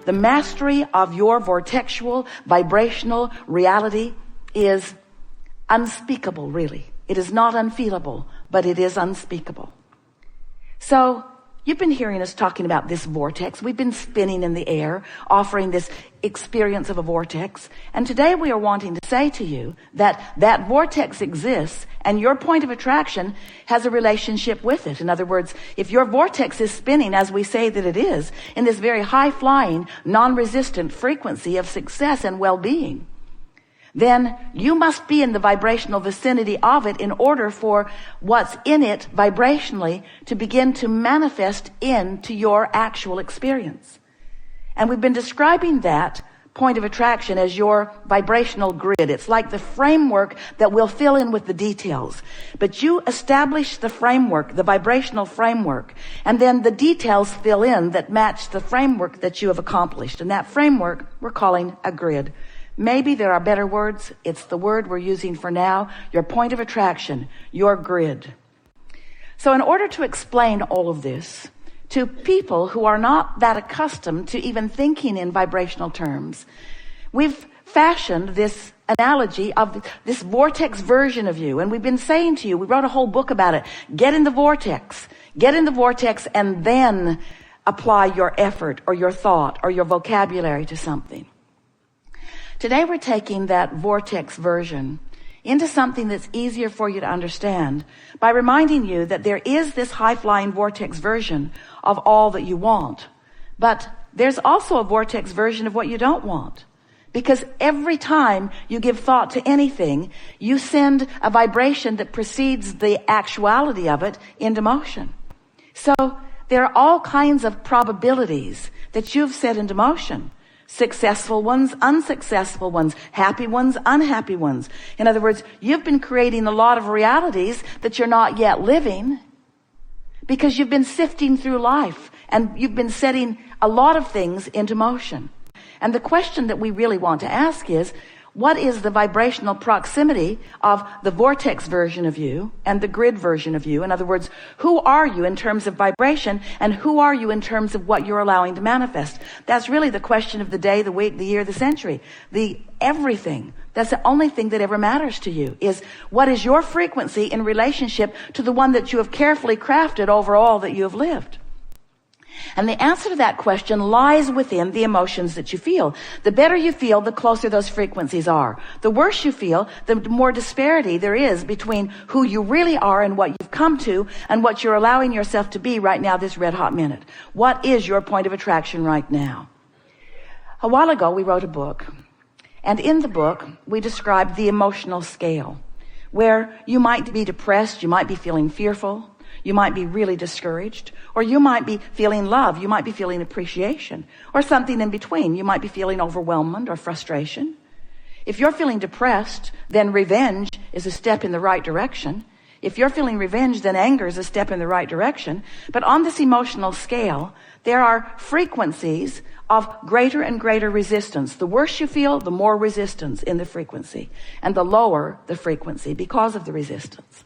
the mastery of your vortexual, vibrational reality is unspeakable, really. It is not unfeelable, but it is unspeakable. So, you've been hearing us talking about this vortex. We've been spinning in the air, offering this experience of a vortex. And today we are wanting to say to you that that vortex exists and your point of attraction has a relationship with it. In other words, if your vortex is spinning, as we say that it is, in this very high-flying, non-resistant frequency of success and well-being, then you must be in the vibrational vicinity of it in order for what's in it vibrationally to begin to manifest into your actual experience. And we've been describing that point of attraction as your vibrational grid. It's like the framework that will fill in with the details. But you establish the framework, the vibrational framework, and then the details fill in that match the framework that you have accomplished. And that framework we're calling a grid. Maybe there are better words. It's the word we're using for now. Your point of attraction, your grid. So in order to explain all of this to people who are not that accustomed to even thinking in vibrational terms, we've fashioned this analogy of this vortex version of you. And we've been saying to you, we wrote a whole book about it. Get in the vortex. Get in the vortex and then apply your effort or your thought or your vocabulary to something. Today we're taking that vortex version into something that's easier for you to understand by reminding you that there is this high-flying vortex version of all that you want. But there's also a vortex version of what you don't want. Because every time you give thought to anything, you send a vibration that precedes the actuality of it into motion. So there are all kinds of probabilities that you've set into motion. Successful ones, unsuccessful ones, happy ones, unhappy ones. In other words, you've been creating a lot of realities that you're not yet living because you've been sifting through life and you've been setting a lot of things into motion. And the question that we really want to ask is, what is the vibrational proximity of the vortex version of you and the grid version of you? In other words, who are you in terms of vibration and who are you in terms of what you're allowing to manifest? That's really the question of the day, the week, the year, the century, the everything. That's the only thing that ever matters to you is what is your frequency in relationship to the one that you have carefully crafted over all that you have lived? And the answer to that question lies within the emotions that you feel. The better you feel, the closer those frequencies are. The worse you feel, the more disparity there is between who you really are and what you've come to and what you're allowing yourself to be right now, this red hot minute. What is your point of attraction right now? A while ago, we wrote a book. And in the book, we described the emotional scale, where you might be depressed, you might be feeling fearful, you might be really discouraged, or you might be feeling love, you might be feeling appreciation, or something in between. You might be feeling overwhelmment or frustration. If you're feeling depressed, then revenge is a step in the right direction. If you're feeling revenge, then anger is a step in the right direction. But on this emotional scale, there are frequencies of greater and greater resistance. The worse you feel, the more resistance in the frequency, and the lower the frequency because of the resistance.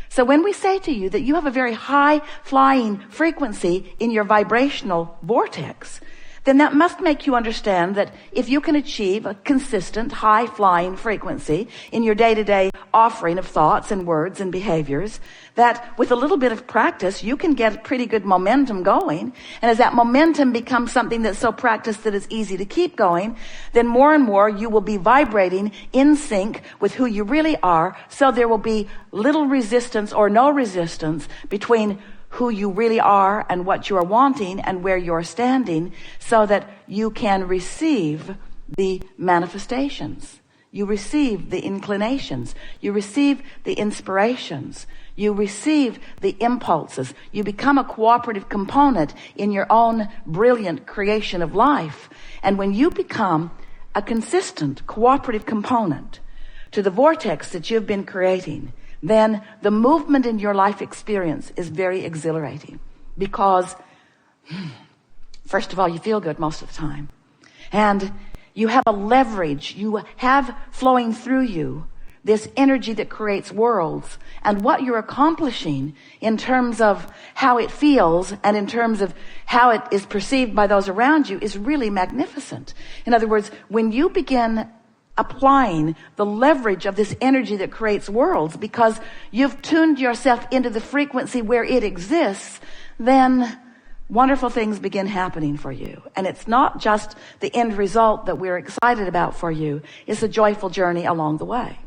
So when we say to you that you have a very high flying frequency in your vibrational vortex, then that must make you understand that if you can achieve a consistent high flying frequency in your day-to-day offering of thoughts and words and behaviors, that with a little bit of practice, you can get pretty good momentum going. And as that momentum becomes something that's so practiced that it's easy to keep going, then more and more you will be vibrating in sync with who you really are. So there will be little resistance or no resistance between who you really are and what you are wanting and where you're standing, so that you can receive the manifestations. You receive the inclinations. You receive the inspirations. You receive the impulses. You become a cooperative component in your own brilliant creation of life. And when you become a consistent cooperative component to the vortex that you've been creating, then the movement in your life experience is very exhilarating because, first of all, you feel good most of the time. And you have a leverage you have flowing through you this energy that creates worlds, and what you're accomplishing in terms of how it feels and in terms of how it is perceived by those around you is really magnificent. In other words, when you begin applying the leverage of this energy that creates worlds because you've tuned yourself into the frequency where it exists, then wonderful things begin happening for you. And it's not just the end result that we're excited about for you. It's a joyful journey along the way.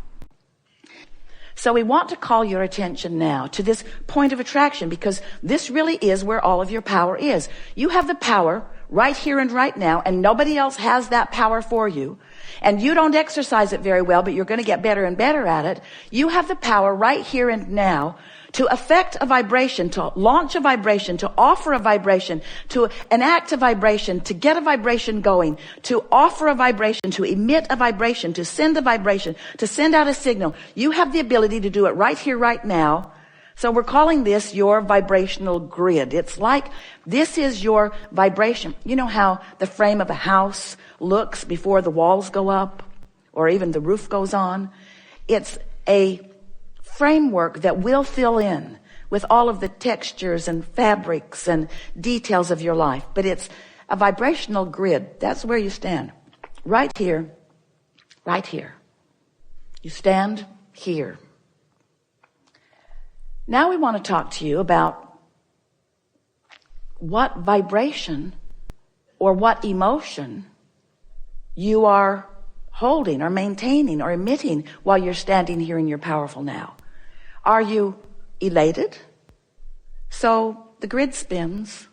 So we want to call your attention now to this point of attraction, because this really is where all of your power is. You have the power right here and right now, and nobody else has that power for you. And you don't exercise it very well, but you're going to get better and better at it. You have the power right here and now to affect a vibration, to launch a vibration, to offer a vibration, to enact a vibration, to get a vibration going, to offer a vibration, to emit a vibration, to send a vibration, to send out a signal. You have the ability to do it right here, right now. So we're calling this your vibrational grid. It's like this is your vibration. You know how the frame of a house looks before the walls go up or even the roof goes on? It's a framework that will fill in with all of the textures and fabrics and details of your life. But it's a vibrational grid. That's where you stand. Right here. Right here. You stand here. Now we want to talk to you about what vibration or what emotion you are holding or maintaining or emitting while you're standing here in your powerful now. Are you elated? So the grid spins,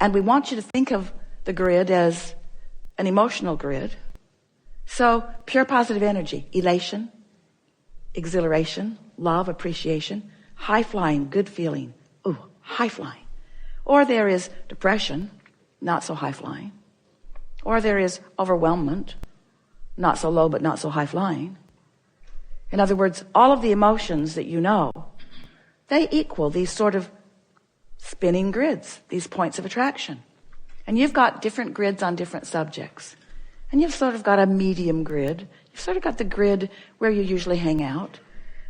and we want you to think of the grid as an emotional grid. So pure positive energy, elation, exhilaration, love, appreciation, high flying, good feeling. Ooh, high flying. Or there is depression, not so high flying. Or there is overwhelmment, not so low but not so high flying. In other words, all of the emotions that you know, they equal these sort of spinning grids, these points of attraction. And you've got different grids on different subjects. And you've sort of got a medium grid. You've sort of got the grid where you usually hang out.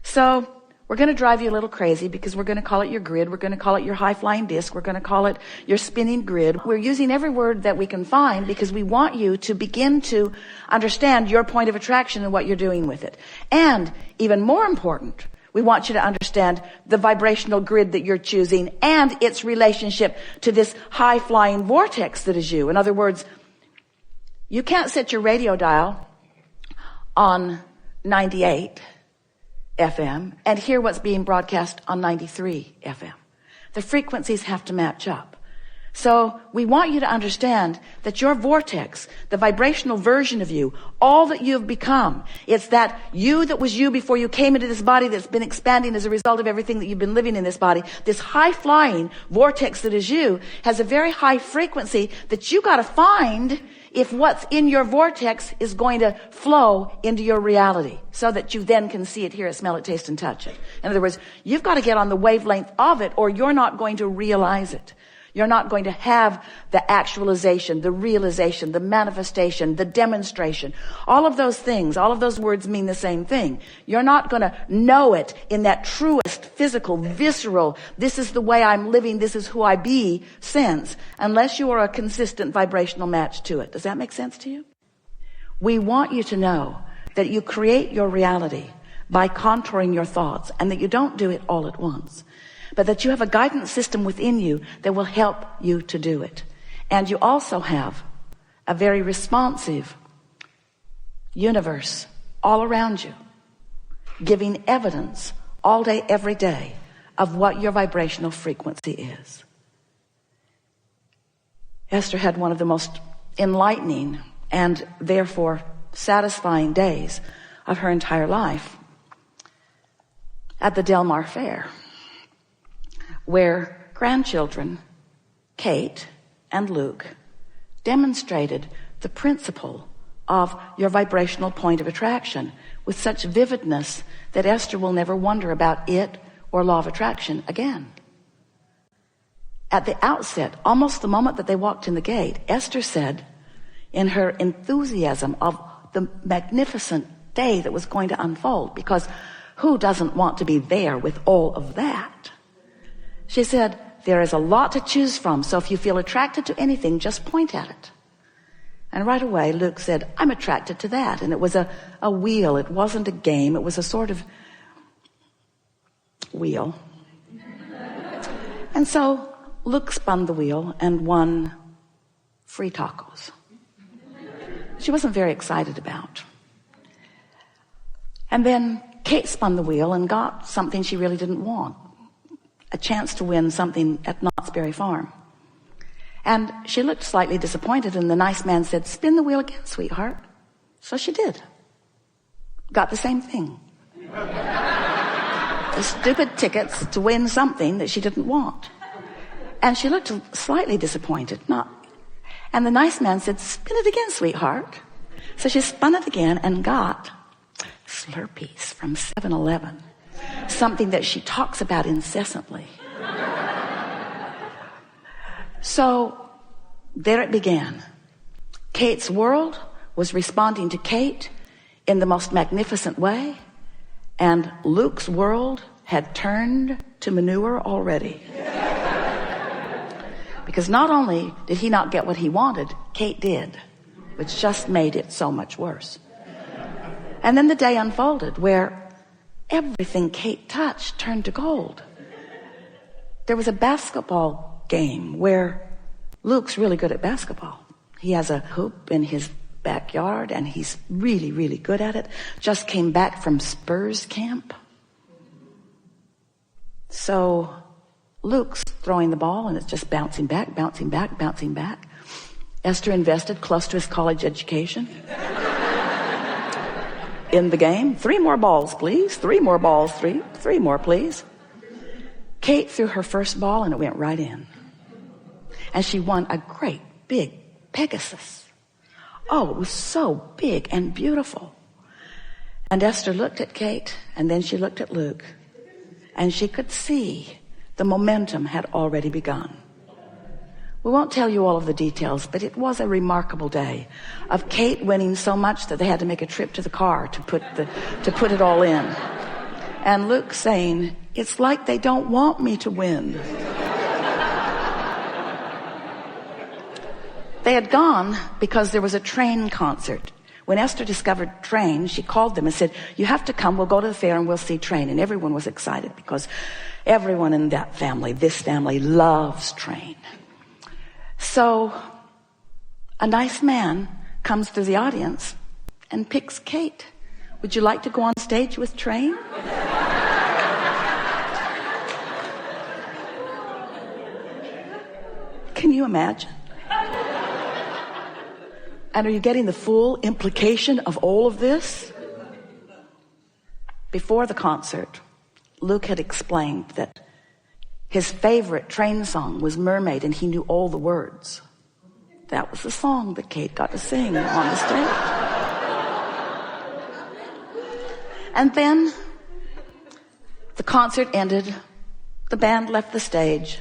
So we're going to drive you a little crazy because we're going to call it your grid. We're going to call it your high-flying disc. We're going to call it your spinning grid. We're using every word that we can find because we want you to begin to understand your point of attraction and what you're doing with it. And even more important, we want you to understand the vibrational grid that you're choosing and its relationship to this high-flying vortex that is you. In other words, you can't set your radio dial on 98 FM and hear what's being broadcast on 93 FM. The frequencies have to match up. So we want you to understand that your vortex, the vibrational version of you, all that you've become, it's that you that was you before you came into this body that's been expanding as a result of everything that you've been living in this body. This high-flying vortex that is you has a very high frequency that you got to find if what's in your vortex is going to flow into your reality so that you then can see it, hear it, smell it, taste, and touch it. In other words, you've got to get on the wavelength of it or you're not going to realize it. You're not going to have the actualization, the realization, the manifestation, the demonstration. All of those things, all of those words mean the same thing. You're not going to know it in that truest, physical, visceral, this is the way I'm living, this is who I be sense, unless you are a consistent vibrational match to it. Does that make sense to you? We want you to know that you create your reality by contouring your thoughts and that you don't do it all at once, but that you have a guidance system within you that will help you to do it. And you also have a very responsive universe all around you, giving evidence all day, every day of what your vibrational frequency is. Esther had one of the most enlightening and therefore satisfying days of her entire life at the Del Mar Fair, where grandchildren, Kate and Luke, demonstrated the principle of your vibrational point of attraction with such vividness that Esther will never wonder about it or law of attraction again. At the outset, almost the moment that they walked in the gate, Esther said, in her enthusiasm of the magnificent day that was going to unfold, because who doesn't want to be there with all of that? She said, there is a lot to choose from, so if you feel attracted to anything, just point at it. And right away, Luke said, I'm attracted to that. And it was a wheel. It wasn't a game. It was a sort of wheel. And so Luke spun the wheel and won free tacos. She wasn't very excited about. And then Kate spun the wheel and got something she really didn't want. A chance to win something at Knott's Berry Farm. And she looked slightly disappointed, and the nice man said, spin the wheel again, sweetheart. So she did. Got the same thing. The stupid tickets to win something that she didn't want. And she looked slightly disappointed. And the nice man said, spin it again, sweetheart. So she spun it again and got Slurpees from 7-Eleven. Something that she talks about incessantly. So there it began. Kate's world was responding to Kate in the most magnificent way, and Luke's world had turned to manure already. Because not only did he not get what he wanted, Kate did, which just made it so much worse. And then the day unfolded where everything Kate touched turned to gold. There was a basketball game where Luke's really good at basketball. He has a hoop in his backyard and he's really, really good at it. Just came back from Spurs camp. So Luke's throwing the ball and it's just bouncing back, bouncing back, bouncing back. Esther invested close to his college education in the game. 3 more balls, please. 3 more balls, three more, please. Kate threw her first ball and it went right in. And she won a great big Pegasus. Oh, it was so big and beautiful. And Esther looked at Kate and then she looked at Luke. And she could see the momentum had already begun. We won't tell you all of the details, but it was a remarkable day of Kate winning so much that they had to make a trip to the car to put it all in. And Luke saying, it's like they don't want me to win. They had gone because there was a train concert. When Esther discovered Train, she called them and said, you have to come, we'll go to the fair and we'll see Train. And everyone was excited because everyone in that family, this family, loves Train. So a nice man comes through the audience and picks Kate. Would you like to go on stage with Train? Can you imagine? And are you getting the full implication of all of this? Before the concert, Luke had explained that his favorite Train song was Mermaid, and he knew all the words. That was the song that Kate got to sing on the stage. And then the concert ended. The band left the stage.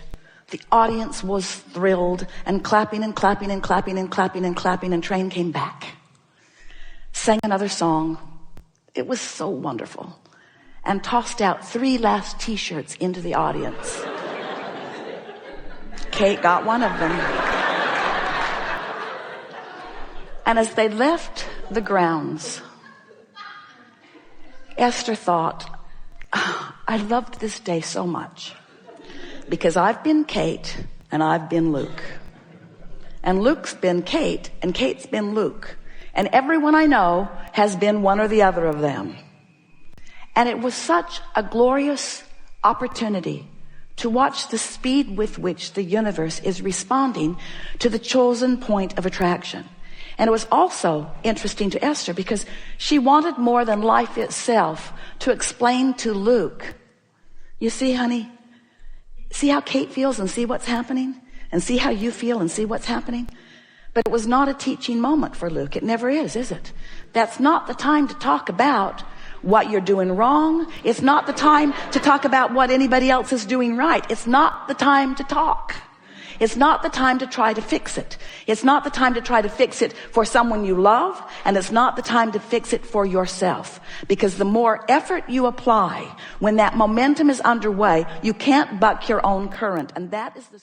The audience was thrilled and clapping and clapping and clapping and clapping and clapping, and Train came back. Sang another song. It was so wonderful. And tossed out 3 last t-shirts into the audience. Kate got one of them. And as they left the grounds, Esther thought, I loved this day so much. Because I've been Kate and I've been Luke. And Luke's been Kate and Kate's been Luke. And everyone I know has been one or the other of them. And it was such a glorious opportunity to watch the speed with which the universe is responding to the chosen point of attraction. And it was also interesting to Esther because she wanted more than life itself to explain to Luke, you see, honey, see how Kate feels and see what's happening? And see how you feel and see what's happening? But it was not a teaching moment for Luke. It never is it? That's not the time to talk about what you're doing wrong. It's not the time to talk about what anybody else is doing right. It's not the time to talk. It's not the time to try to fix it. It's not the time to try to fix it for someone you love, and it's not the time to fix it for yourself. Because the more effort you apply, when that momentum is underway, you can't buck your own current. And that is the